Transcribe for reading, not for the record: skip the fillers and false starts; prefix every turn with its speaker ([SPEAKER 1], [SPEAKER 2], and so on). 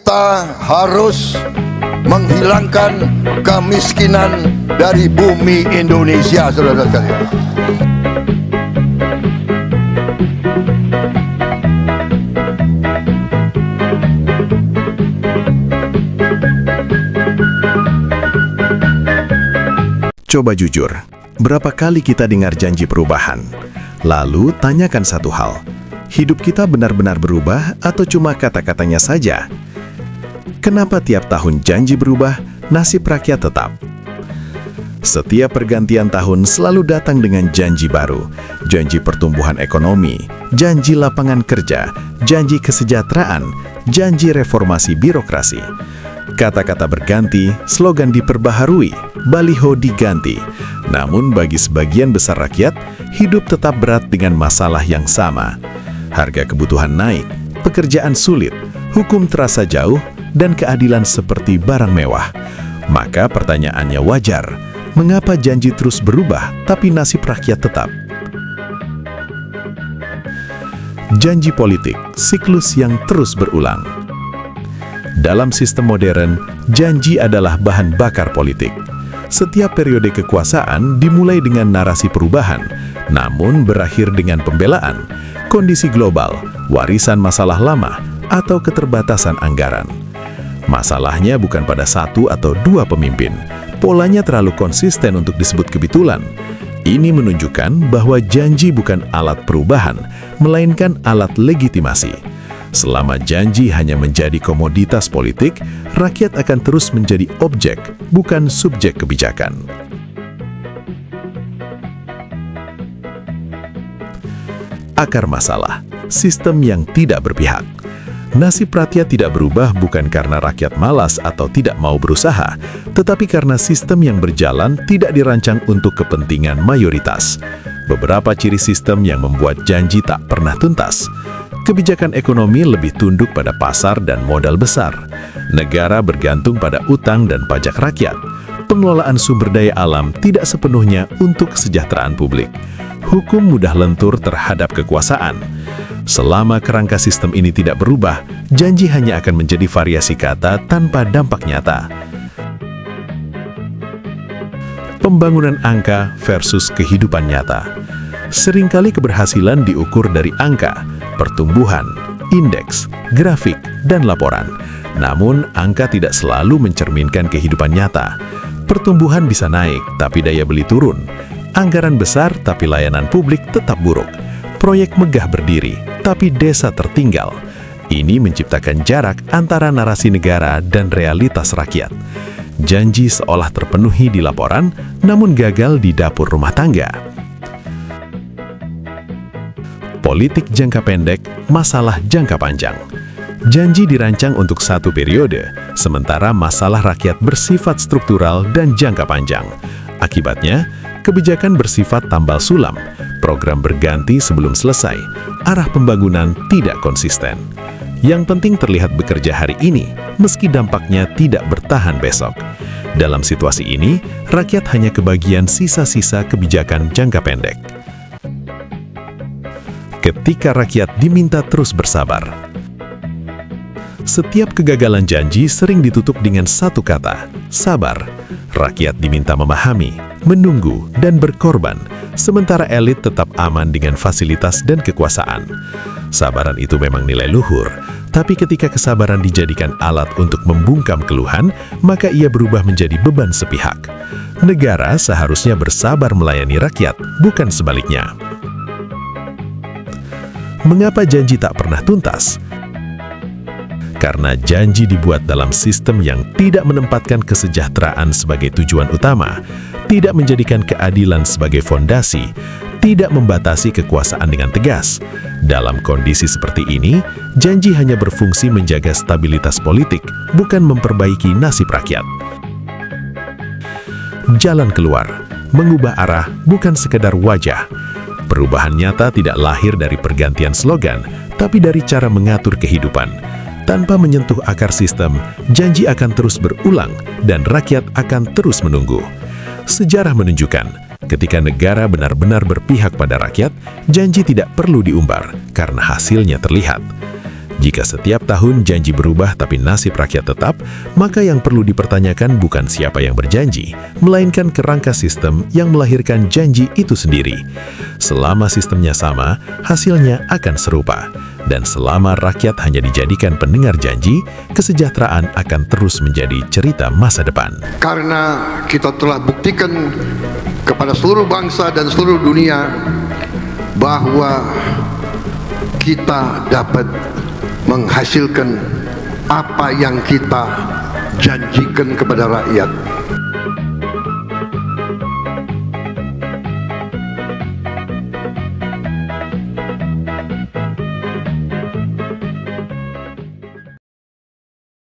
[SPEAKER 1] kita harus menghilangkan kemiskinan dari bumi Indonesia, saudara sekalian.
[SPEAKER 2] Coba jujur, berapa kali kita dengar janji perubahan? Lalu tanyakan satu hal, hidup kita benar-benar berubah atau cuma kata-katanya saja? Kenapa tiap tahun janji berubah, nasib rakyat tetap? Setiap pergantian tahun selalu datang dengan janji baru, janji pertumbuhan ekonomi, janji lapangan kerja, janji kesejahteraan, janji reformasi birokrasi. Kata-kata berganti, slogan diperbaharui, baliho diganti. Namun bagi sebagian besar rakyat, hidup tetap berat dengan masalah yang sama. Harga kebutuhan naik, pekerjaan sulit, hukum terasa jauh, dan keadilan seperti barang mewah. Maka pertanyaannya wajar, mengapa janji terus berubah tapi nasib rakyat tetap? Janji politik, siklus yang terus berulang. Dalam sistem modern, janji adalah bahan bakar politik. Setiap periode kekuasaan dimulai dengan narasi perubahan, namun berakhir dengan pembelaan, kondisi global, warisan masalah lama, atau keterbatasan anggaran. Masalahnya bukan pada satu atau dua pemimpin, polanya terlalu konsisten untuk disebut kebetulan. Ini menunjukkan bahwa janji bukan alat perubahan, melainkan alat legitimasi. Selama janji hanya menjadi komoditas politik, rakyat akan terus menjadi objek, bukan subjek kebijakan. Akar masalah, sistem yang tidak berpihak. Nasib rakyat tidak berubah bukan karena rakyat malas atau tidak mau berusaha, tetapi karena sistem yang berjalan tidak dirancang untuk kepentingan mayoritas. Beberapa ciri sistem yang membuat janji tak pernah tuntas. Kebijakan ekonomi lebih tunduk pada pasar dan modal besar. Negara bergantung pada utang dan pajak rakyat. Pengelolaan sumber daya alam tidak sepenuhnya untuk kesejahteraan publik. Hukum mudah lentur terhadap kekuasaan. Selama kerangka sistem ini tidak berubah, janji hanya akan menjadi variasi kata tanpa dampak nyata. Pembangunan angka versus kehidupan nyata. Seringkali keberhasilan diukur dari angka, pertumbuhan, indeks, grafik, dan laporan. Namun, angka tidak selalu mencerminkan kehidupan nyata. Pertumbuhan bisa naik, tapi daya beli turun. Anggaran besar, tapi layanan publik tetap buruk. Proyek megah berdiri, tapi desa tertinggal. Ini menciptakan jarak antara narasi negara dan realitas rakyat. Janji seolah terpenuhi di laporan, namun gagal di dapur rumah tangga. Politik jangka pendek, masalah jangka panjang. Janji dirancang untuk satu periode, sementara masalah rakyat bersifat struktural dan jangka panjang. Akibatnya, kebijakan bersifat tambal sulam, program berganti sebelum selesai, arah pembangunan tidak konsisten. Yang penting terlihat bekerja hari ini, meski dampaknya tidak bertahan besok. Dalam situasi ini, rakyat hanya kebagian sisa-sisa kebijakan jangka pendek. Ketika rakyat diminta terus bersabar. Setiap kegagalan janji sering ditutup dengan satu kata, sabar. Rakyat diminta memahami, menunggu, dan berkorban, sementara elit tetap aman dengan fasilitas dan kekuasaan. Sabaran itu memang nilai luhur, tapi ketika kesabaran dijadikan alat untuk membungkam keluhan, maka ia berubah menjadi beban sepihak. Negara seharusnya bersabar melayani rakyat, bukan sebaliknya. Mengapa janji tak pernah tuntas? Karena janji dibuat dalam sistem yang tidak menempatkan kesejahteraan sebagai tujuan utama, tidak menjadikan keadilan sebagai fondasi, tidak membatasi kekuasaan dengan tegas. Dalam kondisi seperti ini, janji hanya berfungsi menjaga stabilitas politik, bukan memperbaiki nasib rakyat. Jalan keluar, mengubah arah, bukan sekedar wajah. Perubahan nyata tidak lahir dari pergantian slogan, tapi dari cara mengatur kehidupan. Tanpa menyentuh akar sistem, janji akan terus berulang dan rakyat akan terus menunggu. Sejarah menunjukkan, ketika negara benar-benar berpihak pada rakyat, janji tidak perlu diumbar karena hasilnya terlihat. Jika setiap tahun janji berubah tapi nasib rakyat tetap, maka yang perlu dipertanyakan bukan siapa yang berjanji, melainkan kerangka sistem yang melahirkan janji itu sendiri. Selama sistemnya sama, hasilnya akan serupa. Dan selama rakyat hanya dijadikan pendengar janji, kesejahteraan akan terus menjadi cerita masa depan.
[SPEAKER 1] Karena kita telah buktikan kepada seluruh bangsa dan seluruh dunia bahwa kita dapat menghasilkan apa yang kita janjikan kepada rakyat.